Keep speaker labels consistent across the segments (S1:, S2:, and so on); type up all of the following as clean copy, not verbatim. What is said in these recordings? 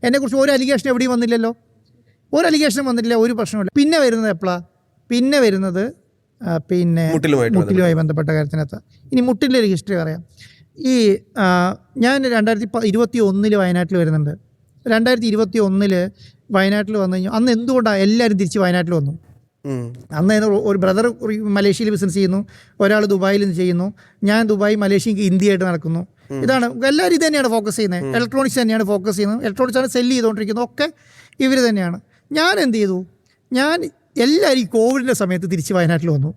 S1: എന്നെക്കുറിച്ച് ഒരു അലിഗേഷൻ എവിടെയും വന്നില്ലല്ലോ, ഒരു അലിഗേഷനും വന്നിട്ടില്ല, ഒരു പ്രശ്നമില്ല. പിന്നെ വരുന്നത് എപ്പോഴാണ്? പിന്നെ വരുന്നത് മുട്ടിലുമായി ബന്ധപ്പെട്ട കാര്യത്തിനകത്ത്. ഇനി മുട്ടിൻ്റെ ഒരു ഹിസ്റ്ററി പറയാം. ഞാൻ 2021 വയനാട്ടിൽ വരുന്നുണ്ട്. 2021 വയനാട്ടിൽ വന്നു കഴിഞ്ഞാൽ അന്ന് എന്തുകൊണ്ടാണ് എല്ലാവരും തിരിച്ച് വയനാട്ടിൽ വന്നു? അന്ന് ഒരു ബ്രദർ മലേഷ്യയിൽ ബിസിനസ് ചെയ്യുന്നു, ഒരാൾ ദുബായിൽ ചെയ്യുന്നു, ഞാൻ ദുബായ് മലേഷ്യക്ക് ഇന്ത്യയായിട്ട് നടക്കുന്നു. ഇതാണ് എല്ലാവരും ഇത് തന്നെയാണ് ഫോക്കസ് ചെയ്യുന്നത്. ഇലക്ട്രോണിക്സ് തന്നെയാണ് ഫോക്കസ് ചെയ്യുന്നത്, ഇലക്ട്രോണിക്സാണ് സെല്ല് ചെയ്തുകൊണ്ടിരിക്കുന്നത്, ഒക്കെ ഇവർ തന്നെയാണ്. ഞാൻ എന്ത് ചെയ്തു? ഞാൻ എല്ലാവരും ഈ കോവിഡിൻ്റെ സമയത്ത് തിരിച്ച് വയനാട്ടിൽ വന്നു.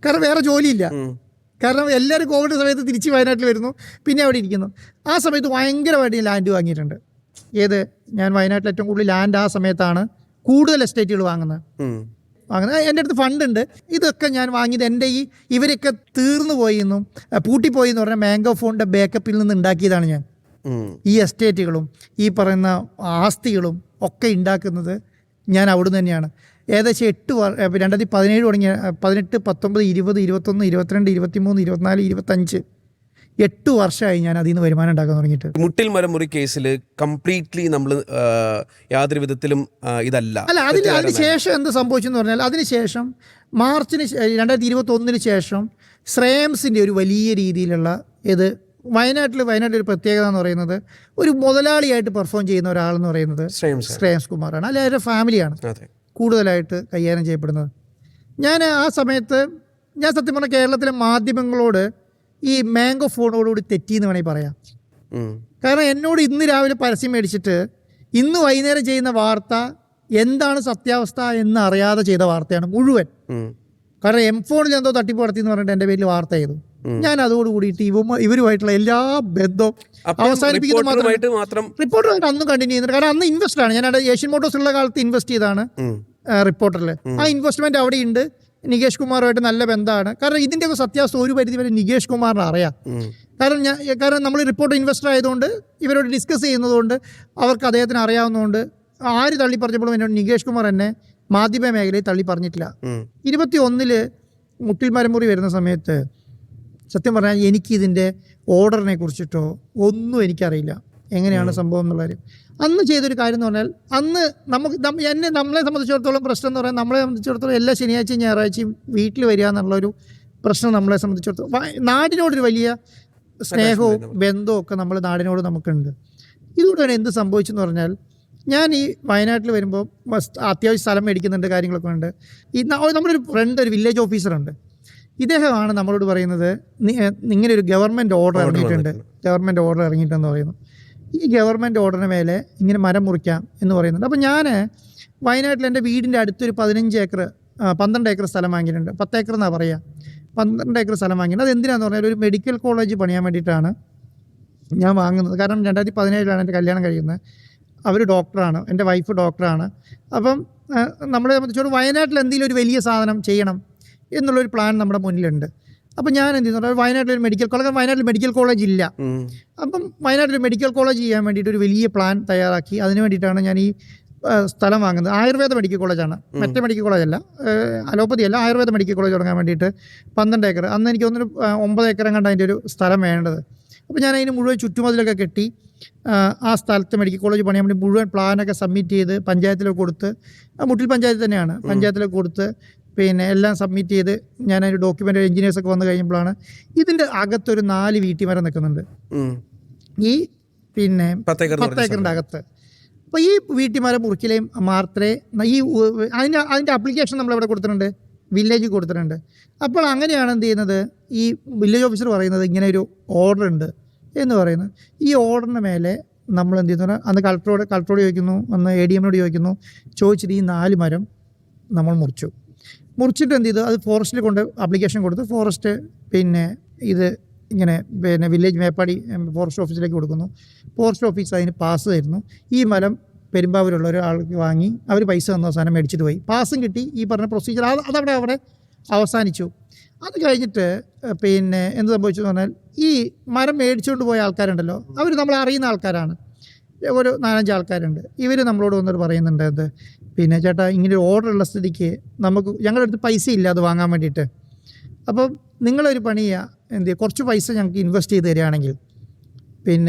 S1: കാരണം വേറെ ജോലിയില്ല. കാരണം എല്ലാവരും കോവിഡ് സമയത്ത് തിരിച്ച് വയനാട്ടിൽ വരുന്നു, പിന്നെ അവിടെ ഇരിക്കുന്നു. ആ സമയത്ത് ഭയങ്കരമായിട്ട് ഞാൻ ലാൻഡ് വാങ്ങിയിട്ടുണ്ട്. ഞാൻ വയനാട്ടിൽ ഏറ്റവും കൂടുതൽ ലാൻഡ് ആ സമയത്താണ് കൂടുതൽ എസ്റ്റേറ്റുകൾ വാങ്ങുന്നത്. എൻ്റെ അടുത്ത് ഫണ്ടുണ്ട്. ഇതൊക്കെ ഞാൻ വാങ്ങിയത് എൻ്റെ ഇവരൊക്കെ തീർന്നു പോയിന്നും പൂട്ടിപ്പോയി എന്ന് പറഞ്ഞാൽ മാംഗോ ഫോണിൻ്റെ ബാക്കപ്പിൽ നിന്ന് ഉണ്ടാക്കിയതാണ് ഞാൻ. ഈ എസ്റ്റേറ്റുകളും ഈ പറയുന്ന ആസ്തികളും ഒക്കെ ഉണ്ടാക്കുന്നത് ഞാൻ അവിടുന്ന് തന്നെയാണ്. ഏകദേശം 2017 തുടങ്ങിയ 18, 19, 20, 21, 22, 23, 24, 25 8 വർഷമായി ഞാൻ അതിൽ നിന്ന് വരുമാനം ഉണ്ടാക്കാൻ തുടങ്ങിയിട്ട്.
S2: മുട്ടിൽ മരമുറി കേസിൽ കംപ്ലീറ്റ്ലി നമ്മൾ യാതൊരു വിധത്തിലും ഇതല്ല.
S1: അതിന് ശേഷം എന്ത് സംഭവിച്ചെന്ന് പറഞ്ഞാൽ, അതിനുശേഷം മാർച്ചിന് 2021 ശേഷം ശ്രേയംസിൻ്റെ ഒരു വലിയ രീതിയിലുള്ള വയനാട്ടിൽ ഒരു പ്രത്യേകത എന്ന് പറയുന്നത്, ഒരു മുതലാളിയായിട്ട് പെർഫോം ചെയ്യുന്ന ഒരാളെന്ന് പറയുന്നത് ശ്രേയംസ് കുമാറാണ്. അല്ലെ അവരുടെ ഫാമിലിയാണ് കൂടുതലായിട്ട് കൈകാര്യം ചെയ്യപ്പെടുന്നത്. ഞാൻ ആ സമയത്ത് സത്യം പറഞ്ഞാൽ കേരളത്തിലെ മാധ്യമങ്ങളോട് ഈ മാംഗോ ഫോണോടുകൂടി തെറ്റിയെന്ന് വേണമെങ്കിൽ പറയാം. കാരണം എന്നോട് ഇന്ന് രാവിലെ പരസ്യം മേടിച്ചിട്ട് ഇന്ന് വൈകുന്നേരം ചെയ്യുന്ന വാർത്ത എന്താണ് സത്യാവസ്ഥ എന്ന് അറിയാതെ ചെയ്ത വാർത്തയാണ് മുഴുവൻ. കാരണം M-Phone എന്തോ തട്ടിപ്പ് നടത്തി എന്ന് പറഞ്ഞിട്ട് എൻ്റെ പേരിൽ വാർത്ത ചെയ്തു. ഞാൻ അതോടുകൂടിയിട്ട് ഇവരുമായിട്ടുള്ള എല്ലാ ബന്ധവും അവസാനിപ്പിക്കുന്നത്. റിപ്പോർട്ടറായിട്ട് അന്നും കണ്ടിന്യൂ ചെയ്യുന്നുണ്ട്. കാരണം അന്ന് ഇൻവെസ്റ്ററാണ് ഞാൻ. ഏഷ്യൻ മോട്ടോഴ്സ് ഉള്ള കാലത്ത് ഇൻവെസ്റ്റ് ചെയ്താണ് റിപ്പോർട്ടറിൽ. ആ ഇൻവെസ്റ്റ്മെൻറ്റ് അവിടെയുണ്ട്. നികേഷ് കുമാറുമായിട്ട് നല്ല ബന്ധമാണ്. കാരണം ഇതിൻ്റെയൊക്കെ സത്യാവസ്ഥ ഒരു പരിധി വരെ നികേഷ് കുമാറിന് അറിയാം. കാരണം നമ്മൾ റിപ്പോർട്ട് ഇൻവെസ്റ്റർ ആയതുകൊണ്ട് ഇവരോട് ഡിസ്കസ് ചെയ്യുന്നതുകൊണ്ട് അവർക്ക് അദ്ദേഹത്തിന് അറിയാവുന്നതുകൊണ്ട് ആര് തള്ളി പറഞ്ഞപ്പോഴും എന്നോട് നികേഷ് കുമാർ എന്നെ മാധ്യമ മേഖലയിൽ തള്ളി പറഞ്ഞിട്ടില്ല. 21 മുട്ടിൽ മരമുറി വരുന്ന സമയത്ത് സത്യം പറഞ്ഞാൽ എനിക്കിതിൻ്റെ ഓർഡറിനെ കുറിച്ചിട്ടോ ഒന്നും എനിക്കറിയില്ല, എങ്ങനെയാണ് സംഭവം എന്നുള്ള കാര്യം. അന്ന് ചെയ്തൊരു കാര്യം എന്ന് പറഞ്ഞാൽ, അന്ന് നമ്മളെ സംബന്ധിച്ചിടത്തോളം പ്രശ്നം എന്ന് പറയാൻ, നമ്മളെ സംബന്ധിച്ചിടത്തോളം എല്ലാ ശനിയാഴ്ചയും ഞായറാഴ്ചയും വീട്ടിൽ വരിക എന്നുള്ളൊരു പ്രശ്നം നമ്മളെ സംബന്ധിച്ചിടത്തോളം, നാടിനോടൊരു വലിയ സ്നേഹവും ബന്ധവും ഒക്കെ നാടിനോട് നമുക്കുണ്ട്. ഇതുകൊണ്ട് എന്ത് സംഭവിച്ചെന്ന് പറഞ്ഞാൽ, ഞാൻ ഈ വയനാട്ടിൽ വരുമ്പോൾ അത്യാവശ്യം സ്ഥലം മേടിക്കുന്നുണ്ട്, കാര്യങ്ങളൊക്കെ ഉണ്ട്. നമ്മുടെ ഒരു ഫ്രണ്ട്, ഒരു വില്ലേജ് ഓഫീസറുണ്ട്. ഇദ്ദേഹമാണ് നമ്മളോട് പറയുന്നത്, ഇങ്ങനെ ഒരു ഗവൺമെൻറ് ഓർഡർ ഇറങ്ങിയിട്ടുണ്ടെന്ന് പറയുന്നു. ഈ ഗവൺമെൻറ് ഓർഡറിന് മേലെ ഇങ്ങനെ മരം മുറിക്കാം എന്ന് പറയുന്നുണ്ട്. അപ്പോൾ ഞാൻ വയനാട്ടിൽ എൻ്റെ വീടിൻ്റെ അടുത്തൊരു 12 ഏക്കർ സ്ഥലം വാങ്ങിയിട്ടുണ്ട്. 10 ഏക്കർ എന്നാണ് പറയുക. 12 ഏക്കർ സ്ഥലം വാങ്ങിയിട്ടുണ്ട്. അത് എന്തിനാന്ന് പറഞ്ഞാൽ ഒരു മെഡിക്കൽ കോളേജ് പണിയാൻ വേണ്ടിയിട്ടാണ് ഞാൻ വാങ്ങുന്നത്. കാരണം 2017 എൻ്റെ കല്യാണം കഴിയുന്നത്. അവർ ഡോക്ടറാണ്, എൻ്റെ വൈഫ് ഡോക്ടറാണ്. അപ്പം നമ്മളെ സംബന്ധിച്ചോളം വയനാട്ടിൽ എന്തെങ്കിലും ഒരു വലിയ സാധനം ചെയ്യണം എന്നുള്ളൊരു പ്ലാൻ നമ്മുടെ മുന്നിലുണ്ട്. അപ്പം ഞാൻ എന്ത് ചെയ്യുന്നു, വയനാട്ടിലൊരു മെഡിക്കൽ കോളേജ് ഇല്ല. അപ്പം വയനാട്ടിൽ മെഡിക്കൽ കോളേജ് ചെയ്യാൻ വേണ്ടിയിട്ട് ഒരു വലിയ പ്ലാൻ തയ്യാറാക്കി. അതിന് വേണ്ടിയിട്ടാണ് ഞാൻ ഈ സ്ഥലം വാങ്ങുന്നത്. ആയുർവേദ മെഡിക്കൽ കോളേജാണ്, മറ്റേ മെഡിക്കൽ കോളേജല്ല, അലോപ്പതി അല്ല, ആയുർവേദ മെഡിക്കൽ കോളേജ് തുടങ്ങാൻ വേണ്ടിയിട്ട് 12 ഏക്കർ. അന്ന് എനിക്ക് തോന്നുന്നു 9 ഏക്കർ കണ്ട അതിൻ്റെ ഒരു സ്ഥലം വേണ്ടത്. അപ്പോൾ ഞാൻ അതിന് മുഴുവൻ ചുറ്റുമതിലൊക്കെ കെട്ടി ആ സ്ഥലത്ത് മെഡിക്കൽ കോളേജ് പണിയാൻ വേണ്ടി മുഴുവൻ പ്ലാനൊക്കെ സബ്മിറ്റ് ചെയ്ത് പഞ്ചായത്തിലൊക്കെ കൊടുത്ത്, മുട്ടിൽ പഞ്ചായത്ത് തന്നെയാണ്, പഞ്ചായത്തിലൊക്കെ കൊടുത്ത് എല്ലാം സബ്മിറ്റ് ചെയ്ത് ഞാൻ അതിൻ്റെ ഡോക്യുമെൻ്റ് എഞ്ചിനീയേഴ്സൊക്കെ വന്നു കഴിയുമ്പോഴാണ് ഇതിൻ്റെ അകത്തൊരു 4 വീട്ടിമരം നിൽക്കുന്നുണ്ട്. ഈ 10 ഏക്കറിൻ്റെ അകത്ത്. അപ്പോൾ ഈ വീട്ടിമരം മുറിക്കലെയും മാത്രമേ അതിൻ്റെ അപ്ലിക്കേഷൻ നമ്മളിവിടെ കൊടുത്തിട്ടുണ്ട്, വില്ലേജിൽ കൊടുത്തിട്ടുണ്ട്. അപ്പോൾ അങ്ങനെയാണ് എന്ത് ചെയ്യുന്നത്, ഈ വില്ലേജ് ഓഫീസർ പറയുന്നത് ഇങ്ങനെ ഒരു ഓർഡർ ഉണ്ട് എന്ന് പറയുന്നത്. ഈ ഓർഡറിന് മേലെ നമ്മൾ എന്ത് ചെയ്യുന്നു, അന്ന് കളക്ടറോട് ചോദിക്കുന്നു, അന്ന് ADM-നോട് ചോദിച്ചിട്ട് ഈ 4 മരം നമ്മൾ മുറിച്ചിട്ട് എന്ത് ചെയ്തു, അത് ഫോറസ്റ്റിൽ കൊണ്ട് അപ്ലിക്കേഷൻ കൊടുത്ത് ഫോറസ്റ്റ് ഇത് വില്ലേജ് മേപ്പാടി ഫോറസ്റ്റ് ഓഫീസിലേക്ക് കൊടുക്കുന്നു. ഫോറസ്റ്റ് ഓഫീസ് അതിന് പാസ് തരുന്നു. ഈ മരം പെരുമ്പാവൂരുള്ള ഒരാൾക്ക് വാങ്ങി അവർ പൈസ തന്ന സാധനം മേടിച്ചിട്ട് പോയി. പാസും കിട്ടി. ഈ പറഞ്ഞ പ്രൊസീജിയർ അവിടെ അവസാനിച്ചു. അത് കഴിഞ്ഞിട്ട് എന്ത് സംഭവിച്ചു എന്ന് പറഞ്ഞാൽ, ഈ മരം മേടിച്ചുകൊണ്ട് പോയ ആൾക്കാരുണ്ടല്ലോ, അവർ നമ്മൾ അറിയുന്ന ആൾക്കാരാണ്, ഒരു 4-5 ആൾക്കാരുണ്ട്. ഇവർ നമ്മളോട് വന്നിട്ട് പറയുന്നുണ്ട്, ചേട്ടാ ഇങ്ങനെ ഒരു ഓർഡർ ഉള്ള സ്ഥിതിക്ക് ഞങ്ങളുടെ അടുത്ത് പൈസ ഇല്ല അത് വാങ്ങാൻ വേണ്ടിയിട്ട്. അപ്പം നിങ്ങളൊരു പണി ചെയ്യുക, കുറച്ച് പൈസ ഞങ്ങൾക്ക് ഇൻവെസ്റ്റ് ചെയ്ത് തരികയാണെങ്കിൽ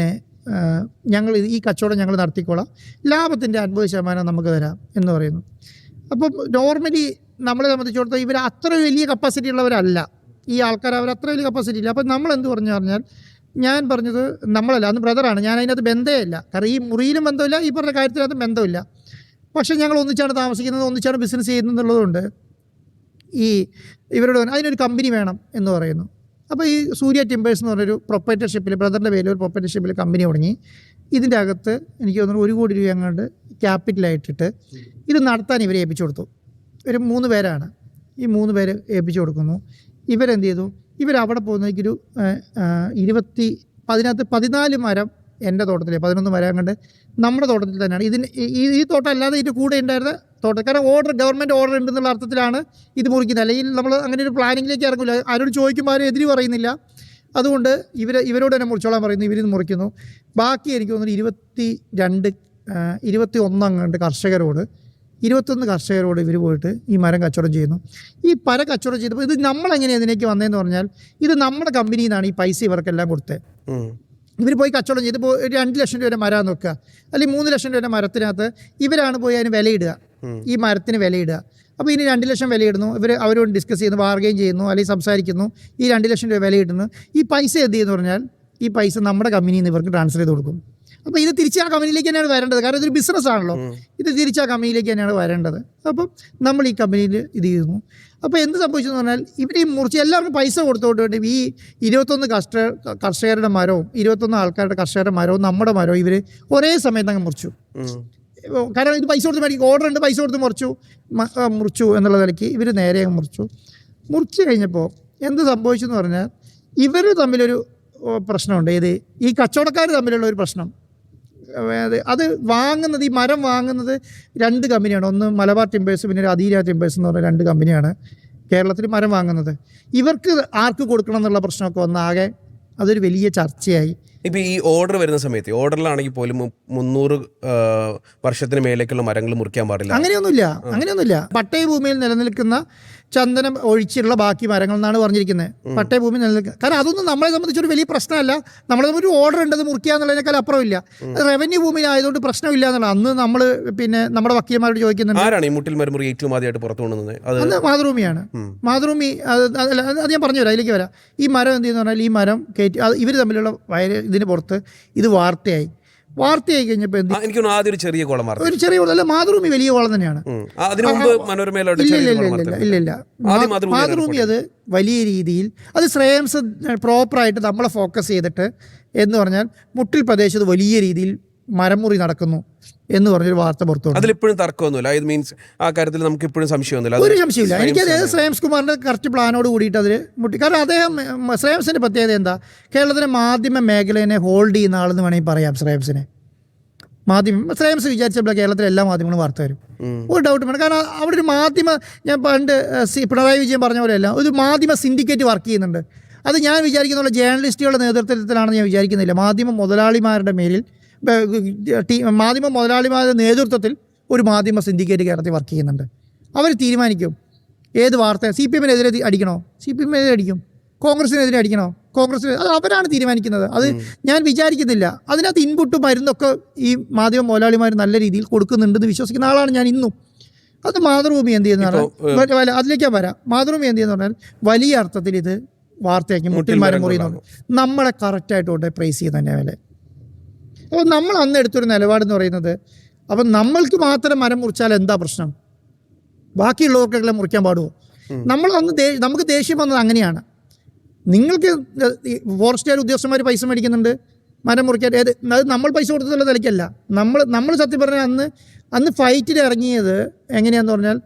S1: ഞങ്ങൾ ഈ കച്ചവടം ഞങ്ങൾ നടത്തിക്കോളാം, ലാഭത്തിൻ്റെ 50% നമുക്ക് തരാം എന്ന് പറയുന്നു. അപ്പം നോർമലി നമ്മളെ സംബന്ധിച്ചിടത്തോളം ഇവർ അത്ര വലിയ കപ്പാസിറ്റി ഉള്ളവരല്ല, ഈ ആൾക്കാർ അവർ അത്ര വലിയ കപ്പാസിറ്റി ഇല്ല. അപ്പം നമ്മളെന്ത് പറഞ്ഞു പറഞ്ഞാൽ, ഞാൻ പറഞ്ഞത് നമ്മളല്ല, അന്ന് ബ്രദറാണ്, ഞാൻ അതിനകത്ത് ബന്ധമില്ല. കാരണം ഈ മുറിയിലും ബന്ധമില്ല, ഈ പറഞ്ഞ കാര്യത്തിനകത്ത് ബന്ധമില്ല. പക്ഷേ ഞങ്ങൾ ഒന്നിച്ചാണ് താമസിക്കുന്നത്, ഒന്നിച്ചാണ് ബിസിനസ് ചെയ്യുന്നത് എന്നുള്ളതുകൊണ്ട് ഈ ഇവരോട് അതിനൊരു കമ്പനി വേണം എന്ന് പറയുന്നു. അപ്പോൾ ഈ സൂര്യ ടിമ്പേഴ്സ് എന്ന് പറഞ്ഞൊരു പ്രൊപ്പറേറ്റർഷിപ്പിൽ, ബ്രദറിൻ്റെ പേരിൽ ഒരു പ്രൊപ്പറേറ്റർഷിപ്പിൽ കമ്പനി തുടങ്ങി. ഇതിൻ്റെ അകത്ത് എനിക്ക് തോന്നുന്നു 1 കോടി രൂപ അങ്ങോട്ട് ക്യാപിറ്റലായിട്ടിട്ട് ഇത് നടത്താൻ ഇവരെ ഏൽപ്പിച്ചു കൊടുത്തു. ഒരു 3 പേരാണ്, ഈ 3 പേര് ഏൽപ്പിച്ചു കൊടുക്കുന്നു. ഇവരെന്ത് ചെയ്തു, ഇവരവിടെ പോകുന്നതിക്കൊരു 14 മരം എൻ്റെ തോട്ടത്തിൽ, 11 മരം കണ്ട് നമ്മുടെ തോട്ടത്തിൽ തന്നെയാണ്. ഇതിന് ഈ തോട്ടം അല്ലാതെ ഇതിൻ്റെ കൂടെ ഉണ്ടായിരുന്ന തോട്ടം, കാരണം ഗവൺമെൻറ് ഓർഡർ ഉണ്ടെന്നുള്ള അർത്ഥത്തിലാണ് ഇത് മുറിക്കുന്നത്. അല്ലെങ്കിൽ നമ്മൾ അങ്ങനെ ഒരു പ്ലാനിങ്ങിലേക്ക് ഇറങ്ങില്ല, ആരോട് ചോദിക്കുമ്പോൾ ആരും എതിര് പറയുന്നില്ല. അതുകൊണ്ട് ഇവരോട് തന്നെ മുറിച്ചോളാൻ പറയുന്നു, ഇവരിന്ന് മുറിക്കുന്നു. ബാക്കി എനിക്ക് തോന്നുന്നു 21 അങ്ങോട്ട് കർഷകരോട് 21 കർഷകരോട് ഇവർ പോയിട്ട് ഈ മരം കച്ചവടം ചെയ്യുന്നു. ഈ മരം കച്ചവടം ചെയ്തപ്പോൾ ഇത് നമ്മളെങ്ങനെയാണ് ഇതിലേക്ക് വന്നതെന്ന് പറഞ്ഞാൽ, ഇത് നമ്മുടെ കമ്പനിയിൽ നിന്നാണ് ഈ പൈസ ഇവർക്കെല്ലാം കൊടുത്തത്. ഇവർ പോയി കച്ചവടം ചെയ്ത് ഇപ്പോൾ 2 ലക്ഷം രൂപയുടെ മരം നോക്കുക, അല്ലെങ്കിൽ 3 ലക്ഷം രൂപയുടെ മരത്തിനകത്ത് ഇവരാണ് പോയി അതിന് വിലയിടുക, ഈ മരത്തിന് വിലയിടുക. അപ്പോൾ ഇനി 2 ലക്ഷം വിലയിടുന്നു, അവരോട് ഡിസ്കസ് ചെയ്യുന്നു, ബാർഗെയിൻ ചെയ്യുന്നു, അല്ലെങ്കിൽ സംസാരിക്കുന്നു, ഈ 2 ലക്ഷം രൂപ വിലയിടുന്നു. ഈ പൈസ എന്ത് ചെയ്യുന്നു പറഞ്ഞാൽ, ഈ പൈസ നമ്മുടെ കമ്പനിയിൽ നിന്ന് ഇവർക്ക് ട്രാൻസ്ഫർ ചെയ്ത് കൊടുക്കും. അപ്പോൾ ഇത് തിരിച്ച് ആ കമ്പനിയിലേക്ക് തന്നെയാണ് വരേണ്ടത്, കാരണം ഇതൊരു ബിസിനസ് ആണല്ലോ, ഇത് തിരിച്ച് ആ കമ്പനിയിലേക്ക് തന്നെയാണ് വരേണ്ടത്. അപ്പം നമ്മൾ ഈ കമ്പനിയിൽ ഇത് ചെയ്യുന്നു. അപ്പോൾ എന്ത് സംഭവിച്ചെന്ന് പറഞ്ഞാൽ, ഇവർ ഈ മുറിച്ച് എല്ലാവർക്കും പൈസ കൊടുത്തോണ്ട് ഈ 21 കർഷകരുടെ മരവും 21 ആൾക്കാരുടെ കർഷകരുടെ മരവും നമ്മുടെ മരവും ഇവർ ഒരേ സമയത്ത് അങ്ങ് മുറിച്ചു. കാരണം ഇത് പൈസ കൊടുത്ത് മേടിക്കും, ഓർഡർ ഉണ്ട്, പൈസ കൊടുത്ത് മുറിച്ചു എന്നുള്ള നിലയ്ക്ക് ഇവർ നേരെ മുറിച്ച് കഴിഞ്ഞപ്പോൾ എന്ത് സംഭവിച്ചു എന്ന് പറഞ്ഞാൽ, ഇവർ തമ്മിലൊരു പ്രശ്നമുണ്ട്. ഈ കച്ചവടക്കാർ തമ്മിലുള്ള ഒരു പ്രശ്നം. അത് വാങ്ങുന്നത്, ഈ മരം വാങ്ങുന്നത് 2 കമ്പനിയാണ്. ഒന്ന് മലബാർ ടിമ്പേഴ്സ്, പിന്നെ ഒരു അധീര ടിമ്പേഴ്സ് എന്ന് പറഞ്ഞ 2 കമ്പനിയാണ് കേരളത്തിൽ മരം വാങ്ങുന്നത്. ഇവർക്ക് ആർക്ക് കൊടുക്കണം എന്നുള്ള പ്രശ്നമൊക്കെ വന്നാകെ അതൊരു വലിയ ചർച്ചയായി.
S2: ഇപ്പോൾ ഈ ഓർഡർ വരുന്ന സമയത്ത്, ഓർഡറിലാണെങ്കിൽ പോലും 300 വർഷത്തിന് മേലേക്കുള്ള മരങ്ങൾ മുറിക്കാൻ പാടില്ല,
S1: അങ്ങനെയൊന്നുമില്ല. പട്ടയഭൂമിയിൽ നിലനിൽക്കുന്ന ചന്ദനം ഒഴിച്ചുള്ള ബാക്കി മരങ്ങൾ എന്നാണ് പറഞ്ഞിരിക്കുന്നത്. പട്ടയഭൂമി നിലനിൽക്കുക, കാരണം അതൊന്നും നമ്മളെ സംബന്ധിച്ചൊരു വലിയ പ്രശ്നമല്ല. നമ്മളെ ഒരു ഓർഡർ ഉണ്ടത് മുറിക്കുക എന്നുള്ളതിനേക്കാൾ അപ്പുറമില്ല. റവന്യൂ ഭൂമിയിലായതുകൊണ്ട് പ്രശ്നമില്ല എന്നുള്ള. അന്ന് നമ്മൾ പിന്നെ നമ്മുടെ വക്കീലന്മാരോട് ചോദിക്കുന്നുണ്ട്,
S2: ആരാണ് ഈ മുട്ടിൽ മരമുറി ഏറ്റവും ആദ്യമായിട്ട് പുറത്തു കൊണ്ടുവന്നത്?
S1: അന്ന് മാതൃഭൂമിയാണ്. മാതൃഭൂമി അത് ഞാൻ പറഞ്ഞു തരാം, അതിലേക്ക് വരാം. ഈ മരം എന്ത് ചെയ്യുന്ന പറഞ്ഞാൽ, ഈ മരം കയറ്റി ഇവർ തമ്മിലുള്ള ഇതിന് പുറത്ത് ഇത് വാർത്തയായി കഴിഞ്ഞപ്പോൾ
S2: എനിക്ക് ആദ്യം ഒരു ചെറിയ കുളം,
S1: ഒരു ചെറിയ കുളം അല്ല, മാതൃഭൂമി വലിയ കുളം തന്നെയാണ്. ഇല്ല, മാതൃഭൂമി അത് വലിയ രീതിയിൽ അത് ശ്രേയംസ് പ്രോപ്പറായിട്ട് നമ്മളെ ഫോക്കസ് ചെയ്തിട്ട് എന്ന് പറഞ്ഞാൽ മുട്ടിൽ പ്രദേശത്ത് വലിയ രീതിയിൽ മരമുറി നടക്കുന്നു എന്ന് പറഞ്ഞൊരു വാർത്ത പുറത്തു.
S2: അതിലിപ്പോഴും തർക്കമൊന്നുമില്ല, ഇത് മീൻസ് ആ കാര്യത്തിൽ നമുക്ക് ഇപ്പോഴും സംശയമൊന്നുമില്ല,
S1: ഒരു സംശയമില്ല. എനിക്കത് ശ്രേയംസ് കുമാറിൻ്റെ കറക്റ്റ് പ്ലാനോട് കൂടിയിട്ട് അതിൽ മുട്ടി. കാരണം അദ്ദേഹം, ശ്രേയംസിൻ്റെ പ്രത്യേകത എന്താ, കേരളത്തിലെ മാധ്യമ മേഖലയെ ഹോൾഡ് ചെയ്യുന്ന ആളെന്ന് വേണമെങ്കിൽ പറയാം. ശ്രേയംസ് വിചാരിച്ചപ്പോൾ കേരളത്തിലെ എല്ലാ മാധ്യമങ്ങളും വാർത്ത വരും, ഒരു ഡൗട്ടും വേണം. കാരണം അവിടെ ഒരു ഞാൻ പണ്ട് പിണറായി വിജയൻ പറഞ്ഞ പോലെയല്ല, ഒരു മാധ്യമ സിൻഡിക്കേറ്റ് വർക്ക് ചെയ്യുന്നുണ്ട്. അത് ഞാൻ വിചാരിക്കുന്ന ജേർണലിസ്റ്റുകളുടെ നേതൃത്വത്തിലാണെന്ന് ഞാൻ വിചാരിക്കുന്നില്ല. മാധ്യമ മുതലാളിമാരുടെ നേതൃത്വത്തിൽ ഒരു മാധ്യമ സിൻഡിക്കേറ്റ് കേരളത്തിൽ വർക്ക് ചെയ്യുന്നുണ്ട്. അവർ തീരുമാനിക്കും ഏത് വാർത്ത CPM-നെതിരെ അടിക്കണോ, CPM-നെതിരെ അടിക്കും, കോൺഗ്രസിനെതിരെ അടിക്കണോ, അത് അവരാണ് തീരുമാനിക്കുന്നത്. അത് ഞാൻ വിചാരിക്കുന്നില്ല. അതിനകത്ത് ഇൻപുട്ടും മരുന്നൊക്കെ ഈ മാധ്യമ മുതലാളിമാർ നല്ല രീതിയിൽ കൊടുക്കുന്നുണ്ടെന്ന് വിശ്വസിക്കുന്ന ആളാണ് ഞാൻ ഇന്നും. അത് മാതൃഭൂമി എന്ത് ചെയ്യുന്നതാണ്, അതിലേക്കാ വരാം. മാതൃഭൂമി എന്ത് ചെയ്യുന്ന പറഞ്ഞാൽ വലിയ അർത്ഥത്തിൽ ഇത് വാർത്തയാക്കി മുട്ടിൽ മരം മുറിയുന്നുണ്ട്. നമ്മളെ കറക്റ്റായിട്ട് പ്രൈസ് ചെയ്യുന്ന തന്നെ വില. അപ്പോൾ നമ്മൾ അന്ന് എടുത്തൊരു നിലപാടെന്ന് പറയുന്നത്, അപ്പം നമ്മൾക്ക് മാത്രം മരം മുറിച്ചാൽ എന്താ പ്രശ്നം, ബാക്കിയുള്ളവർക്കെല്ലാം മുറിക്കാൻ പാടുമോ? നമ്മൾ അന്ന് നമുക്ക് ദേഷ്യം വന്നത് അങ്ങനെയാണ്. നിങ്ങൾക്ക് ഫോറസ്റ്റുകാർ ഉദ്യോഗസ്ഥന്മാർ പൈസ മേടിക്കുന്നുണ്ട് മരം മുറിക്കാൻ, അത് നമ്മൾ പൈസ കൊടുത്തുള്ള നിലയ്ക്കല്ല. നമ്മൾ സത്യം പറഞ്ഞാൽ അന്ന് ഫൈറ്റിൽ ഇറങ്ങിയത് എങ്ങനെയാന്ന് പറഞ്ഞാൽ,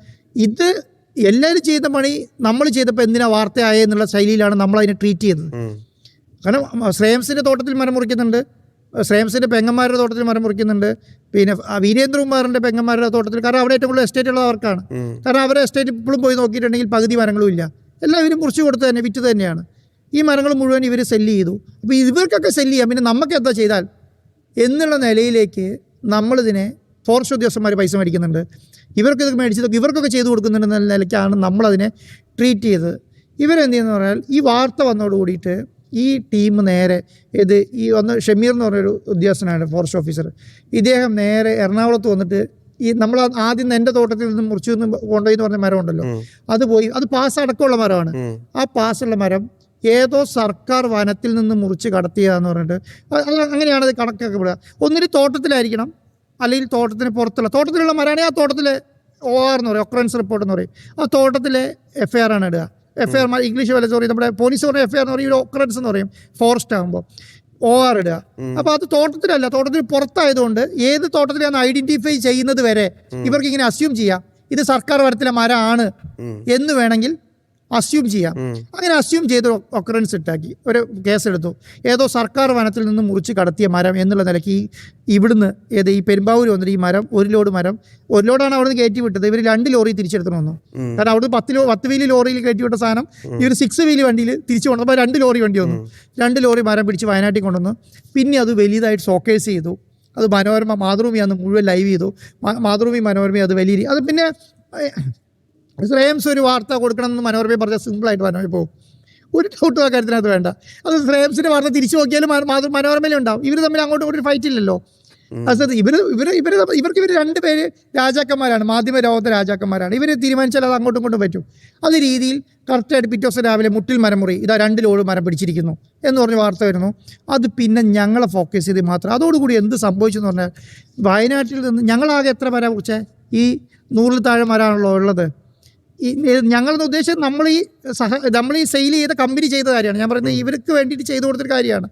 S1: ഇത് എല്ലാവരും ചെയ്ത പണി നമ്മൾ ചെയ്തപ്പോൾ എന്തിനാ വാർത്തയായെന്നുള്ള ശൈലിയിലാണ് നമ്മളതിനെ ട്രീറ്റ് ചെയ്തത്. കാരണം ശ്രേയംസിൻ്റെ തോട്ടത്തിൽ മരം മുറിക്കുന്നുണ്ട്, ശ്രേയംസിൻ്റെ പെങ്ങന്മാരുടെ തോട്ടത്തിൽ മരം മുറിക്കുന്നുണ്ട്, പിന്നെ വീരേന്ദ്രകുമാറിൻ്റെ പെങ്ങന്മാരുടെ തോട്ടത്തിൽ. കാരണം അവിടെ ഏറ്റവും കൂടുതൽ എസ്റ്റേറ്റ് ഉള്ളത് അവർക്കാണ്. കാരണം അവരെ എസ്റ്റേറ്റ് ഇപ്പോഴും പോയി നോക്കിയിട്ടുണ്ടെങ്കിൽ പകുതി മരങ്ങളും ഇല്ല, എല്ലാവരും മുറിച്ച് കൊടുത്ത് തന്നെ വിറ്റ് തന്നെയാണ്. ഈ മരങ്ങൾ മുഴുവൻ ഇവർ സെല്ല് ചെയ്തു. അപ്പോൾ ഇവർക്കൊക്കെ സെല്ല് ചെയ്യാം, പിന്നെ നമുക്ക് എന്താ ചെയ്താൽ എന്നുള്ള നിലയിലേക്ക് നമ്മളിതിനെ ഫോറസ്റ്റ് ഉദ്യോഗസ്ഥന്മാർ പൈസ മേടിക്കുന്നുണ്ട്, ഇവർക്കിത് മേടിച്ചതൊക്കെ ഇവർക്കൊക്കെ ചെയ്തു കൊടുക്കുന്നുണ്ടെന്ന നിലയ്ക്കാണ് നമ്മളതിനെ ട്രീറ്റ് ചെയ്തത്. ഇവരെന്ത് ചെയ്യുന്നത് പറഞ്ഞാൽ, ഈ വാർത്ത വന്നതോട് കൂടിയിട്ട് ഈ ടീം നേരെ ഈ ഷമീർ എന്ന് പറഞ്ഞൊരു ഉദ്യോഗസ്ഥനാണ്, ഫോറസ്റ്റ് ഓഫീസർ. ഇദ്ദേഹം നേരെ എറണാകുളത്ത് വന്നിട്ട് ഈ നമ്മൾ ആദ്യം എൻ്റെ തോട്ടത്തിൽ നിന്ന് മുറിച്ചു കൊണ്ടുപോയി എന്ന് പറഞ്ഞ മരം ഉണ്ടല്ലോ, അത് പോയി, അത് പാസ് അടക്കമുള്ള മരമാണ്. ആ പാസ്സുള്ള മരം ഏതോ സർക്കാർ വനത്തിൽ നിന്ന് മുറിച്ച് കടത്തിയതാന്ന് പറഞ്ഞിട്ട് അങ്ങനെയാണ് അത് കണക്കാക്കപ്പെടുക. ഒന്നിന് തോട്ടത്തിലായിരിക്കണം, അല്ലെങ്കിൽ തോട്ടത്തിന് പുറത്തുള്ള തോട്ടത്തിലുള്ള മരമാണെങ്കിൽ ആ തോട്ടത്തിലെ OR എന്ന് പറയും, ഒക്കറൻസ് റിപ്പോർട്ട് എന്ന് പറയും. ആ തോട്ടത്തിലെ FIR ആണ് ഇടുക. FIR ഇംഗ്ലീഷ് വല്ല നമ്മുടെ പോലീസ് പറഞ്ഞ FIR എന്ന് പറയും, ഒക്കറൻസ് എന്ന് പറയും ഫോറസ്റ്റ് ആകുമ്പോൾ OR ഇടുക. അപ്പോൾ അത് തോട്ടത്തിലല്ല, തോട്ടത്തിൽ പുറത്തായതുകൊണ്ട് ഏത് തോട്ടത്തിലാണെന്ന് ഐഡന്റിഫൈ ചെയ്യുന്നത് വരെ ഇവർക്ക് ഇങ്ങനെ അസ്യൂം ചെയ്യാം ഇത് സർക്കാർ വനത്തിലെ മരമാണ് എന്ന് വേണമെങ്കിൽ അസ്യൂം ചെയ്യാം. അങ്ങനെ അസ്യൂം ചെയ്ത് ഒക്കറൻസ് ഇട്ടാക്കി ഒരു കേസെടുത്തു. ഏതോ സർക്കാർ വനത്തിൽ നിന്ന് മുറിച്ച് കടത്തിയ മരം എന്നുള്ള നിലയ്ക്ക് ഇവിടുന്ന് ഈ പെരുമ്പാവൂർ വന്നിട്ട് ഈ മരം ഒരു ലോഡാണ് അവിടുന്ന് കയറ്റി വിട്ടത്. ഇവർ 2 ലോറി തിരിച്ചെടുത്തു വന്നു. കാരണം അവിടുന്ന് 10 വീല് ലോറിയിൽ കയറ്റി വിട്ട സാധനം ഈ ഒരു 6 വീല് വണ്ടിയിൽ തിരിച്ചു കൊണ്ടു. അപ്പോൾ 2 ലോറി വണ്ടി വന്നു. 2 ലോറി മരം പിടിച്ച് വയനാട്ടിൽ കൊണ്ടുവന്നു. പിന്നെ അത് വലിയതായിട്ട് ഷോക്കേസ് ചെയ്തു. അത് മാതൃഭൂമി അന്ന് മുഴുവൻ ലൈവ് ചെയ്തു. മാതൃഭൂമി മനോരമ അത് വലിയ അത് പിന്നെ ശ്രേയംസ് ഒരു വാർത്ത കൊടുക്കണമെന്ന് മനോരമയെ പറഞ്ഞാൽ സിമ്പിളായിട്ട് മനോരമ പോകും. ഒരു ഡൗട്ടും ആ കാര്യത്തിനകത്ത് വേണ്ട. അത് ശ്രേയംസിൻ്റെ വാർത്ത തിരിച്ചു നോക്കിയാലും മനോരമയിലുണ്ടാവും. ഇവർ തമ്മിൽ അങ്ങോട്ടും ഇങ്ങോട്ടും ഫൈറ്റ് ഇല്ലല്ലോ. അത് ഇവർക്ക് 2 പേര് രാജാക്കന്മാരാണ്, മാധ്യമ ലോകത്തെ രാജാക്കന്മാരാണ്. ഇവർ തീരുമാനിച്ചാൽ അത് അങ്ങോട്ടും ഇങ്ങോട്ടും പറ്റും. അത് രീതിയിൽ കറക്റ്റായിട്ട് പിറ്റേ ദിവസം രാവിലെ മുട്ടിൽ മരമുറി ഇതാ 2 ലോഡ് മരം പിടിച്ചിരിക്കുന്നു എന്ന് പറഞ്ഞ് വാർത്ത വരുന്നു. അത് പിന്നെ ഞങ്ങളെ ഫോക്കസ് ചെയ്ത് മാത്രം. അതോടുകൂടി എന്ത് സംഭവിച്ചു എന്ന് പറഞ്ഞാൽ വയനാട്ടിൽ നിന്ന് ഞങ്ങളാകെ എത്ര മരം കുറിച്ചേ ഈ 100 താഴെ മരമാണല്ലോ ഉള്ളത്. ഞങ്ങളെന്ന് ഉദ്ദേശിച്ചത് നമ്മൾ ഈ സെയിൽ ചെയ്ത കമ്പനി ചെയ്ത കാര്യമാണ്. ഞാൻ പറയുന്നത് ഇവർക്ക് വേണ്ടിയിട്ട് ചെയ്തു കൊടുത്തൊരു കാര്യമാണ്.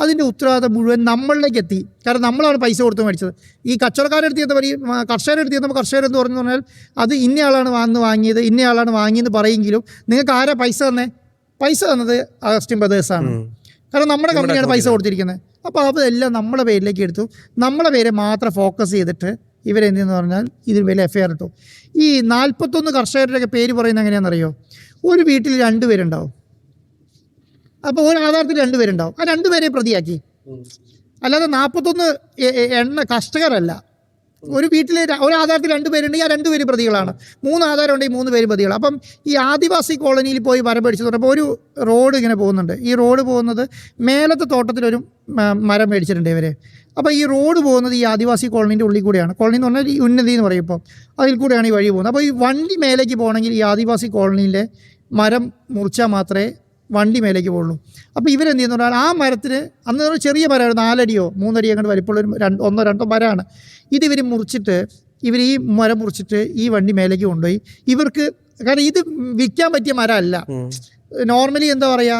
S1: അതിൻ്റെ ഉത്തരവാദിത്തം മുഴുവൻ നമ്മളിലേക്ക് എത്തി. കാരണം നമ്മളാണ് പൈസ കൊടുത്ത് മേടിച്ചത്. ഈ കച്ചവടക്കാരെടുത്ത് ചെന്ന് പറയും, കർഷകരെടുത്ത് ചെന്നപ്പോൾ കർഷകരെന്ന് പറഞ്ഞു പറഞ്ഞാൽ അത് ഇന്നയാളാണ് വാങ്ങിയത്, ഇന്നയാളാണ് വാങ്ങിയെന്ന് പറയെങ്കിലും നിങ്ങൾക്ക് ആരാ പൈസ തന്നെ? പൈസ തന്നത് അഗസ്റ്റിൻ ബ്രദേഴ്സാണ്. കാരണം നമ്മുടെ കമ്പനിയാണ് പൈസ കൊടുത്തിരിക്കുന്നത്. അപ്പോൾ അതെല്ലാം നമ്മളെ പേരിലേക്ക് എടുത്തു. നമ്മളെ പേരെ മാത്രം ഫോക്കസ് ചെയ്തിട്ട് ഇവരെന്തെന്ന് പറഞ്ഞാൽ ഇതിന് വലിയ FIR ഇട്ടു. ഈ 41 കർഷകരുടെയൊക്കെ പേര് പറയുന്നത് എങ്ങനെയാണെന്നറിയോ? ഒരു വീട്ടിൽ 2 പേരുണ്ടാവും. അപ്പോൾ ഒരു ആധാരത്തിൽ 2 പേരുണ്ടാവും. ആ 2 പേരെ പ്രതിയാക്കി. അല്ലാതെ 41 കർഷകരല്ല. ഒരു വീട്ടിൽ ഒരു ആധാരത്തിൽ 2 പേരുണ്ടെങ്കിൽ ആ 2 പേര് പ്രതികളാണ്. 3 ആധാരം ഉണ്ടെങ്കിൽ 3 പേര് പ്രതികളാണ്. അപ്പം ഈ ആദിവാസി കോളനിയിൽ പോയി മരം മേടിച്ചു പറഞ്ഞപ്പോൾ ഒരു റോഡ് ഇങ്ങനെ പോകുന്നുണ്ട്. ഈ റോഡ് പോകുന്നത് മേലത്തെ തോട്ടത്തിലൊരു മരം മേടിച്ചിട്ടുണ്ട് ഇവർ. അപ്പോൾ ഈ റോഡ് പോകുന്നത് ഈ ആദിവാസി കോളനീൻ്റെ ഉള്ളിൽ കൂടെയാണ്. കോളനി എന്ന് പറഞ്ഞാൽ ഈ ഉന്നതി എന്ന് പറയും. ഇപ്പോൾ അതിൽ കൂടെയാണ് ഈ വഴി പോകുന്നത്. അപ്പോൾ ഈ വണ്ടി മേലേക്ക് പോകണമെങ്കിൽ ഈ ആദിവാസി കോളനിയിലെ മരം മുറിച്ചാൽ മാത്രമേ വണ്ടി മേലേക്ക് പോകുള്ളൂ. അപ്പോൾ ഇവരെന്ത് ചെയ്യുന്നു പറഞ്ഞാൽ ആ മരത്തിന് അന്ന് ചെറിയ മരമാണ്, 4 അടിയോ 3 അടിയോ അങ്ങോട്ട് വലിപ്പമുള്ളൊരു 1-2 മരമാണ്. ഇതിവർ മുറിച്ചിട്ട് ഈ മരം മുറിച്ചിട്ട് ഈ വണ്ടി മേലേക്ക് കൊണ്ടുപോയി ഇവർക്ക്. കാരണം ഇത് വിൽക്കാൻ പറ്റിയ മരമല്ല. നോർമലി എന്താ പറയുക,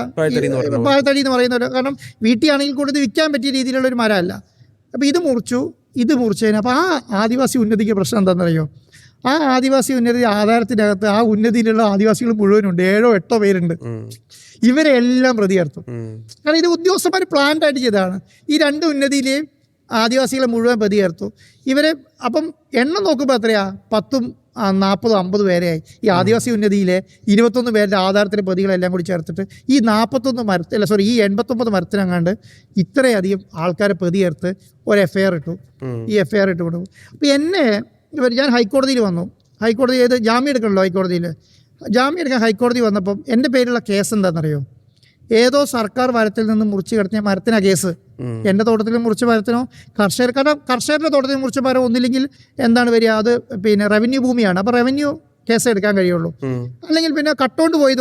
S1: പാഴത്തടി എന്ന് പറയുന്നത്. കാരണം വീട്ടിലാണെങ്കിൽ കൂടി ഇത് വിൽക്കാൻ പറ്റിയ രീതിയിലുള്ളൊരു മരമല്ല. അപ്പോൾ ഇത് മുറിച്ചതിന് അപ്പോൾ ആ ആദിവാസി ഉന്നതിക്ക് പ്രശ്നം എന്താണെന്നറിയോ? ആ ആദിവാസി ഉന്നതി ആധാരത്തിനകത്ത് ആ ഉന്നതിയിലുള്ള ആദിവാസികൾ മുഴുവനുണ്ട്. 7-8 പേരുണ്ട്. ഇവരെ എല്ലാം പ്രതി ചേർത്തു. കാരണം ഇത് ഉദ്യോഗസ്ഥന്മാർ പ്ലാൻഡ് ആയിട്ട് ചെയ്തതാണ്. ഈ 2 ഉന്നതിയിലെയും ആദിവാസികളെ മുഴുവൻ പ്രതി ചേർത്തു. ഇവരെ അപ്പം എണ്ണം നോക്കുമ്പോൾ എത്രയാ? 10, 40, 50 പേരെയായി. ഈ ആദിവാസി ഉന്നതിയിലെ 21 പേരുടെ ആധാരത്തിലെ പ്രതികളെല്ലാം കൂടി ചേർത്തിട്ട് ഈ 89 മരത്തിനങ്ങാണ്ട് ഇത്രയധികം ആൾക്കാരെ പ്രതി ചേർത്ത് ഒരു FIR ഇട്ടു. ഈ FIR ഇട്ട് കൊടുക്കും. അപ്പോൾ ഞാൻ ഹൈക്കോടതിയിൽ വന്നു. ഹൈക്കോടതി ജാമ്യം എടുക്കണല്ലോ ഹൈക്കോടതിയിൽ. ജാമ്യം എടുക്കാൻ ഹൈക്കോടതി വന്നപ്പം എൻ്റെ പേരിലുള്ള കേസ് എന്താണെന്നറിയോ? ഏതോ സർക്കാർ വനത്തിൽ നിന്ന് മുറിച്ച് കിടത്തിയ മരത്തിനാണ് കേസ്. എൻ്റെ തോട്ടത്തിൽ മുറിച്ച മരത്തിനോ കാരണം കർഷകരുടെ തോട്ടത്തിൽ മുറിച്ച മരം ഒന്നില്ലെങ്കിൽ എന്താണ് വരിക? അത് പിന്നെ റവന്യൂ ഭൂമിയാണ്. അപ്പോൾ റവന്യൂ കേസ് എടുക്കാൻ കഴിയുള്ളൂ. അല്ലെങ്കിൽ പിന്നെ കട്ടോണ്ട് പോയി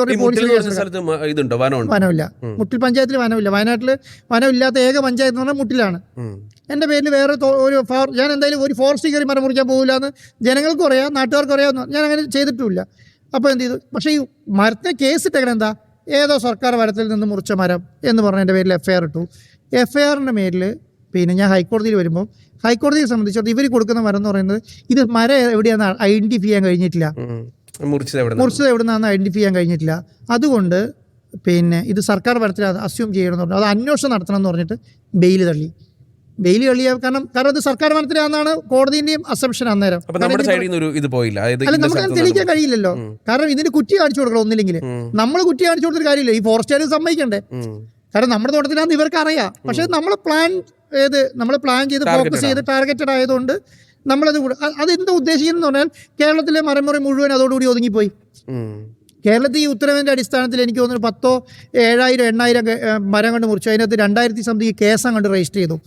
S1: വനമില്ല. മുട്ടിൽ പഞ്ചായത്തിൽ വനമില്ല. വയനാട്ടിൽ വനമില്ലാത്ത ഏക പഞ്ചായത്ത് എന്ന് പറഞ്ഞാൽ മുട്ടിലാണ്. എൻ്റെ പേരിൽ വേറെ ഞാൻ എന്തായാലും ഒരു ഫോറസ്റ്റ് കയറി മരം മുറിക്കാൻ പോകില്ല എന്ന് ജനങ്ങൾക്കും അറിയാം, നാട്ടുകാർക്കും അറിയാമെന്ന്. ഞാൻ അങ്ങനെ ചെയ്തിട്ടുമില്ല. അപ്പോൾ എന്ത് ചെയ്തു? പക്ഷേ ഈ മരത്തിന് കേസ് ഇട്ടേക്കണം എന്താ? ഏതോ സർക്കാർ വനത്തിൽ നിന്ന് മുറിച്ച മരം എന്ന് പറഞ്ഞ എൻ്റെ പേരിൽ FIR ഇട്ടു. FIRൻ്റെ പേരിൽ പിന്നെ ഞാൻ ഹൈക്കോടതിയിൽ വരുമ്പോൾ ഹൈക്കോടതിയെ സംബന്ധിച്ചിടത്തോളം ഇവർ കൊടുക്കുന്ന മരം എന്ന് പറയുന്നത് ഇത് മരം എവിടെയാണെന്ന് ഐഡൻറ്റിഫൈ ചെയ്യാൻ കഴിഞ്ഞിട്ടില്ല. മുറിച്ചത് എവിടെയാണെന്ന് ഐഡൻറ്റിഫൈ ചെയ്യാൻ കഴിഞ്ഞിട്ടില്ല. അതുകൊണ്ട് പിന്നെ ഇത് സർക്കാർ വനത്തിൽ അസ്യൂം ചെയ്യണമെന്ന് പറഞ്ഞു. അത് അന്വേഷണം നടത്തണം എന്ന് പറഞ്ഞിട്ട് ബെയിൽ തള്ളിയ കാരണം അത് സർക്കാർ വനത്തിലാണെന്നാണ് കോടതിന്റെയും അസംപ്ഷൻ അന്നേരം. അല്ല, നമുക്ക് തെളിയിക്കാൻ കഴിയില്ലല്ലോ. കാരണം ഇതിന് കുറ്റി കാണിച്ചു കൊടുക്കണം. ഒന്നില്ലെങ്കിൽ നമ്മൾ കുറ്റി കാണിച്ചു കൊടുത്തൊരു കാര്യമില്ല. ഈ ഫോറസ്റ്റുകാർ സമ്മതിക്കണ്ടേ? കാരണം നമ്മുടെ തോട്ടത്തിലാണെന്ന് ഇവർക്ക് അറിയാം. പക്ഷേ നമ്മൾ പ്ലാൻ ചെയ്ത് ഫോക്കസ് ചെയ്ത് ടാർഗറ്റഡ് ആയതുകൊണ്ട് നമ്മളത് അതെന്താ ഉദ്ദേശിക്കുന്നത് പറഞ്ഞാൽ കേരളത്തിലെ മരമുറി മുഴുവൻ അതോടുകൂടി ഒതുങ്ങിപ്പോയി. കേരളത്തിൽ ഈ ഉത്തരവിൻ്റെ അടിസ്ഥാനത്തിൽ എനിക്ക് തോന്നുന്നു 10,000 7,000 8,000 മരം കണ്ട് മുറിച്ചു. അതിനകത്ത് 2000 സംതിങ് കേസ് കണ്ട് രജിസ്റ്റർ ചെയ്തു.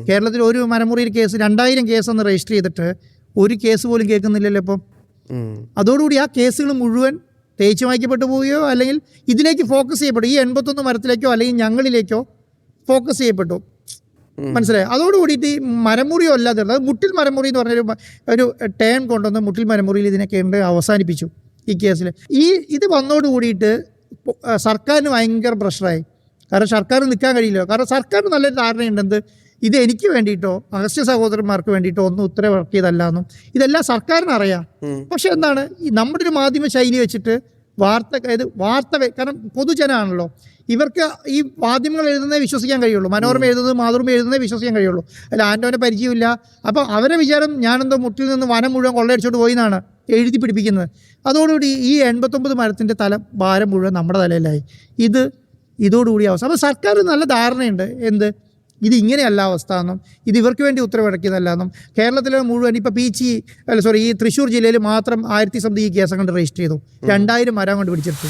S1: കേരളത്തിൽ ഒരു മരമുറിയിൽ കേസ് 2000 കേസ് ഒന്ന് രജിസ്റ്റർ ചെയ്തിട്ട് ഒരു കേസ് പോലും കേൾക്കുന്നില്ലല്ലോ ഇപ്പം. അതോടുകൂടി ആ കേസുകൾ മുഴുവൻ തേച്ചു മായ്ക്കപ്പെട്ടു പോവുകയോ അല്ലെങ്കിൽ ഇതിലേക്ക് ഫോക്കസ് ചെയ്യപ്പെട്ടു, ഈ 81 മരത്തിലേക്കോ അല്ലെങ്കിൽ ഞങ്ങളിലേക്കോ ഫോക്കസ് ചെയ്യപ്പെട്ടു. മനസ്സിലായോ? അതോടുകൂടിയിട്ട് ഈ മരമുറിയോ അല്ലാതെ അത് മുട്ടിൽ മരമുറി എന്ന് പറഞ്ഞൊരു ടേം കൊണ്ടുവന്ന് മുട്ടിൽ മരമുറിയിൽ ഇതിനൊക്കെ ഉണ്ട് അവസാനിപ്പിച്ചു ഈ കേസിൽ. ഇത് വന്നോടുകൂടിയിട്ട് സർക്കാരിന് ഭയങ്കര പ്രഷറായി. കാരണം സർക്കാരിന് നിൽക്കാൻ കഴിയില്ല. കാരണം സർക്കാരിന് നല്ലൊരു ധാരണയുണ്ട്, ഇത് എനിക്ക് വേണ്ടിയിട്ടോ അഗസ്ത്യ സഹോദരന്മാർക്ക് വേണ്ടിയിട്ടോ ഒന്നും ഉത്തരവിറക്കിയതല്ല എന്നും ഇതെല്ലാം സർക്കാരിന് അറിയാം. പക്ഷെ എന്താണ് ഈ നമ്മുടെ ഒരു മാധ്യമ ശൈലി വെച്ചിട്ട് വാർത്ത കാരണം പൊതുജനമാണല്ലോ, ഇവർക്ക് ഈ മാധ്യമങ്ങൾ എഴുതുന്നതേ വിശ്വസിക്കാൻ കഴിയുള്ളൂ, മനോരമ എഴുതുന്നത് മാതൃഭൂമി എഴുതുന്നതേ വിശ്വസിക്കാൻ കഴിയുള്ളൂ. അല്ല ആൻ്റോനെ പരിചയമില്ല. അപ്പം അവരെ വിചാരം ഞാനെന്തോ മുട്ടിൽ നിന്ന് വനം മുഴുവൻ കൊള്ളയടിച്ചോണ്ട് പോയി എന്നാണ് എഴുതി പിടിപ്പിക്കുന്നത്. അതോടുകൂടി ഈ 89 മരത്തിൻ്റെ ഭാരം മുഴുവൻ നമ്മുടെ തലയിലായി. ഇതോടുകൂടി അവസ്ഥ. അപ്പോൾ സർക്കാർ നല്ല ധാരണയുണ്ട് ഇത് ഇങ്ങനെയല്ല അവസ്ഥ എന്നും ഇത് ഇവർക്ക് വേണ്ടി ഉത്തരവിറക്കിയതല്ല എന്നും. കേരളത്തിലെ മുഴുവൻ ഇപ്പോൾ ഈ തൃശ്ശൂർ ജില്ലയിൽ മാത്രം 1000 സംതിങ് കേസ് കൊണ്ട് രജിസ്റ്റർ ചെയ്തു. 2000 മരം കൊണ്ട് പിടിച്ചെടുത്തു.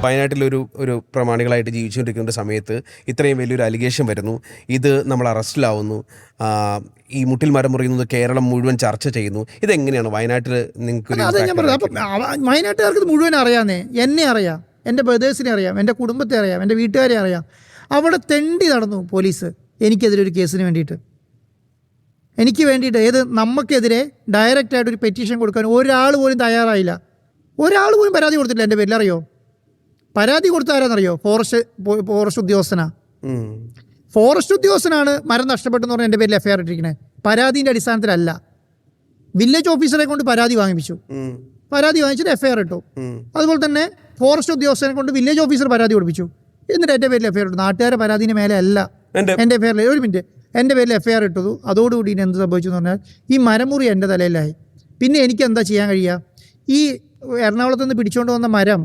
S2: വയനാട്ടിലൊരു പ്രമാണികളായിട്ട് ജീവിച്ചുകൊണ്ടിരിക്കുന്ന സമയത്ത് ഇത്രയും വലിയൊരു അലിഗേഷൻ വരുന്നു, ഇത് നമ്മൾ അറസ്റ്റിലാവുന്നു, ഈ മുട്ടിൽ മരം മുറിയുന്നത് കേരളം മുഴുവൻ ചർച്ച ചെയ്യുന്നു. ഇതെങ്ങനെയാണ് വയനാട്ടിൽ നിങ്ങൾക്ക്?
S1: അതെ ഞാൻ പറഞ്ഞു. അപ്പം വയനാട്ടുകാർക്ക് ഇത് മുഴുവൻ അറിയാമെന്നേ. എന്നെ അറിയാം, എൻ്റെ ബ്രദേഴ്സിനെ അറിയാം, എൻ്റെ കുടുംബത്തെ അറിയാം, എൻ്റെ വീട്ടുകാരെ അറിയാം. അവിടെ തെണ്ടി നടന്നു പോലീസ് എനിക്കെതിരെ ഒരു കേസിന് വേണ്ടിയിട്ട്. നമുക്കെതിരെ ഡയറക്റ്റായിട്ടൊരു പെറ്റീഷൻ കൊടുക്കാൻ ഒരാൾ പോലും തയ്യാറായില്ല. ഒരാൾ പോലും പരാതി കൊടുത്തില്ല എൻ്റെ പേരിൽ. അറിയോ പരാതി കൊടുത്ത ആരാന്നറിയോ? ഫോറസ്റ്റ് ഉദ്യോഗസ്ഥനാണ്. ഫോറസ്റ്റ് ഉദ്യോഗസ്ഥനാണ് മരം നഷ്ടപ്പെട്ടെന്ന് പറഞ്ഞാൽ എൻ്റെ പേരിൽ എഫ്ഐആർ ഇട്ടിരിക്കുന്നത്. പരാതിൻ്റെ അടിസ്ഥാനത്തിലല്ല. വില്ലേജ് ഓഫീസറെ കൊണ്ട് പരാതി വാങ്ങിച്ചിട്ട് എഫ്ഐആർ ഇട്ടു. അതുപോലെ തന്നെ ഫോറസ്റ്റ് ഉദ്യോഗസ്ഥനെ കൊണ്ട് വില്ലേജ് ഓഫീസർ പരാതി കൊടുപ്പിച്ചു. എന്നിട്ട് എൻ്റെ പേരിൽ എഫ്ഐആർ ഇട്ടു. നാട്ടുകാരുടെ പരാതിൻ്റെ മേലെ അല്ല എൻ്റെ എഫ്ഐആറിൽ. ഒരു മിനിറ്റ്, എൻ്റെ പേരിൽ എഫ്ഐആർ ഇട്ടതു. അതോടുകൂടി എന്ത് സംഭവിച്ചു എന്ന് പറഞ്ഞാൽ ഈ മരമുറി എൻ്റെ തലയിലായി. പിന്നെ എനിക്ക് എന്താ ചെയ്യാൻ കഴിയുക? ഈ എറണാകുളത്ത് നിന്ന് പിടിച്ചുകൊണ്ട് വന്ന മരം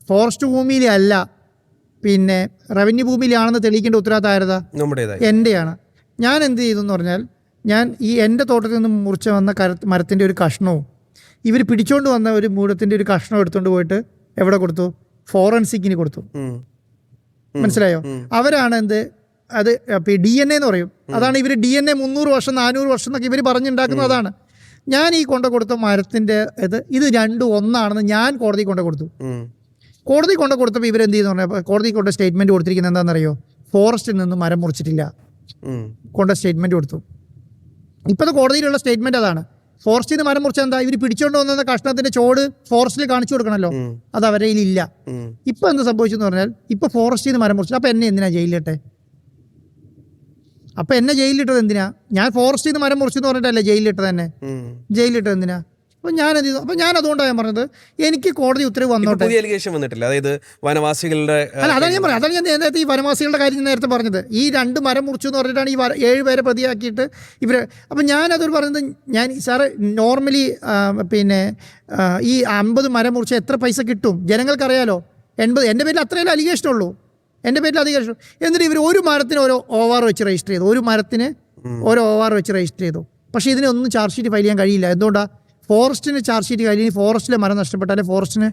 S1: ഫോറസ്റ്റ് ഭൂമിയിലെ അല്ല, പിന്നെ റവന്യൂ ഭൂമിയിലാണെന്ന് തെളിയിക്കേണ്ട ഉത്തരവാദിത്തം എൻ്റെയാണ്. ഞാൻ എന്ത് ചെയ്തു എന്ന് പറഞ്ഞാൽ, എൻ്റെ തോട്ടത്തിൽ നിന്ന് മുറിച്ച് വന്ന മരത്തിൻ്റെ ഒരു കഷ്ണവും ഇവർ പിടിച്ചുകൊണ്ട് വന്ന ഒരു മൂലത്തിൻ്റെ ഒരു കഷ്ണം എടുത്തുകൊണ്ട് പോയിട്ട് എവിടെ കൊടുത്തു? ഫോറൻസിക്കിന് കൊടുത്തു. മനസ്സിലായോ? അവരാണ് അത് DNA എന്ന് പറയും. അതാണ് ഇവർ DNA 300 വർഷം 400 വർഷം എന്നൊക്കെ ഇവർ പറഞ്ഞുണ്ടാക്കുന്നത്. അതാണ് ഞാൻ ഈ കൊടുത്ത മരത്തിൻ്റെ ഇത് രണ്ടും ഒന്നാണെന്ന് ഞാൻ കോടതി കൊടുത്തു. കോടതി കൊടുത്തപ്പോൾ ഇവരെന്ത് ചെയ്യുന്നു പറഞ്ഞാൽ കോടതി സ്റ്റേറ്റ്മെൻറ്റ് കൊടുത്തിരിക്കുന്നത് എന്താണെന്നറിയോ? ഫോറസ്റ്റിൽ നിന്ന് മരം മുറിച്ചിട്ടില്ല സ്റ്റേറ്റ്മെൻറ്റ് കൊടുത്തു. ഇപ്പോഴത്തെ കോടതിയിലുള്ള സ്റ്റേറ്റ്മെൻറ്റ് അതാണ്. ഫോറസ്റ്റിൽ നിന്ന് മരം മുറിച്ചാൽ എന്താ? ഇവർ പിടിച്ചുകൊണ്ട് വന്ന കഷ്ണത്തിൻ്റെ ചോട് ഫോറസ്റ്റിൽ കാണിച്ചു കൊടുക്കണമല്ലോ, അത് അവരെ ഇല്ല. ഇപ്പം എന്ത് സംഭവിച്ചെന്ന് പറഞ്ഞാൽ ഇപ്പോൾ ഫോറസ്റ്റിൽ നിന്ന് മരം മുറിച്ചു. അപ്പോൾ എന്നെ എന്തിനാ ജയിലിലിട്ടെ? അപ്പം എന്നെ ജയിലിലിട്ടത് എന്തിനാ? ഞാൻ ഫോറസ്റ്റിൽ നിന്ന് മരം മുറിച്ചെന്ന് പറഞ്ഞിട്ടല്ലേ ജയിലിലിട്ടത് തന്നെ? ജയിലിലിട്ടത് എന്തിനാ? അപ്പം ഞാൻ എന്ത് ചെയ്തു? അപ്പം ഞാൻ അതുകൊണ്ടാണ് ഞാൻ പറഞ്ഞത്, എനിക്ക് കോടതി ഉത്തരവ് വന്നോട്ടെ.
S2: വന്നിട്ടില്ല, അതായത് വനവാസികളുടെ
S1: അതാണ് ഞാൻ നേരത്തെ ഈ വനവാസികളുടെ കാര്യം നേരത്തെ പറഞ്ഞത്. ഈ 2 മരം മുറിച്ചു എന്ന് പറഞ്ഞിട്ടാണ് ഈ 7 പേരെ പ്രതിയാക്കിയിട്ട് ഇവർ. അപ്പം ഞാനതൊരു പറയുന്നത്, സാറ് നോർമലി ഈ 50 മരം മുറിച്ച് എത്ര പൈസ കിട്ടും ജനങ്ങൾക്കറിയാലോ. 80 എൻ്റെ പേരിൽ അത്രയല്ലേ അലിഗേഷനുള്ളൂ. എൻ്റെ പേരിൽ അധികം. എന്നിട്ട് ഇവർ ഒരു മരത്തിന് ഓരോ OR വെച്ച് രജിസ്റ്റർ ചെയ്തു. ഒരു മരത്തിന് ഓരോ OR വെച്ച് രജിസ്റ്റർ ചെയ്തു. പക്ഷേ ഇതിനൊന്നും ചാർജ് ഷീറ്റ് ഫയൽ ചെയ്യാൻ കഴിയില്ല. എന്തുകൊണ്ടാണ്? ഫോറസ്റ്റിന് ചാർജ് ഷീറ്റ് കഴിഞ്ഞ് ഫോറസ്റ്റിലെ മരം നഷ്ടപ്പെട്ടാലേ ഫോറസ്റ്റിന്